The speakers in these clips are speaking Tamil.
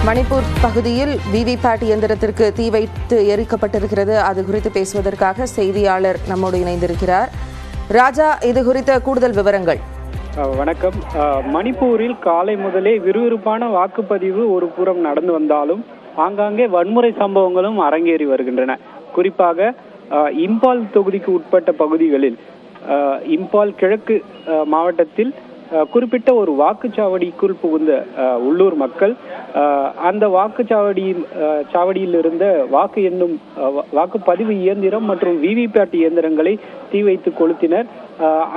மணிப்பூர் பகுதியில் விவிபேட் இயந்திரத்திற்கு தீ வைத்து எரிக்கப்பட்டிருக்கிறது. அது குறித்து பேசுவதற்காக செய்தியாளர் நம்மோடு இணைந்திருக்கிறார். ராஜா, இது குறித்த கூடுதல் விவரங்கள். வணக்கம். மணிப்பூரில் காலை முதலே விறுவிறுப்பான வாக்குப்பதிவு ஒரு புறம் நடந்து வந்தாலும் ஆங்காங்கே வன்முறை சம்பவங்களும் அரங்கேறி வருகின்றன. குறிப்பாக இம்பால் தொகுதிக்கு உட்பட்ட பகுதிகளில் இம்பால் கிழக்கு மாவட்டத்தில் குறிப்பிட்ட ஒரு வாக்குச்சாவடிக்குள் புகுந்த உள்ளூர் மக்கள் அந்த சாவடியில் இருந்த வாக்குப்பதிவு இயந்திரம் மற்றும் விவிபேட் இயந்திரங்களை தீ வைத்து கொளுத்தினர்.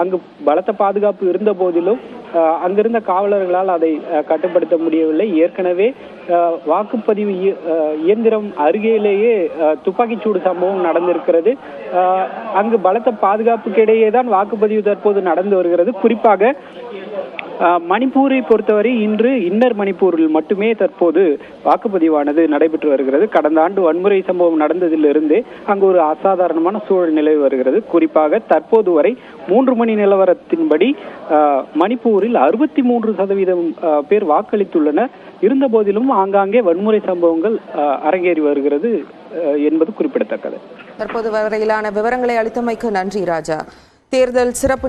அங்கு பலத்த பாதுகாப்பு இருந்த போதிலும் அங்கிருந்த காவலர்களால் அதை கட்டுப்படுத்த முடியவில்லை. ஏற்கனவே வாக்குப்பதிவு இயந்திரம் அருகிலேயே துப்பாக்கிச்சூடு சம்பவம் நடந்திருக்கிறது. அங்கு பலத்த பாதுகாப்புக்கு இடையே தான் வாக்குப்பதிவு தற்போது நடந்து வருகிறது. குறிப்பாக மணிப்பூரை பொறுத்தவரை இன்று இன்னர் மணிப்பூரில் மட்டுமே தற்போது வாக்குப்பதிவானது நடைபெற்று வருகிறது. கடந்த ஆண்டு வன்முறை சம்பவம் நடந்ததிலிருந்தே அங்கு ஒரு அசாதாரணமான சூழல் நிலவி வருகிறது. குறிப்பாக தற்போது வரை 3 மணி நிலவரத்தின்படி மணிப்பூரில் 63% பேர் வாக்களித்துள்ளனர். இருந்த போதிலும் ஆங்காங்கே வன்முறை சம்பவங்கள் அரங்கேறி வருகிறது என்பது குறிப்பிடத்தக்கது. தற்போது வரையிலான விவரங்களை அளித்தமைக்கு நன்றி ராஜா. தேர்தல் சிறப்பு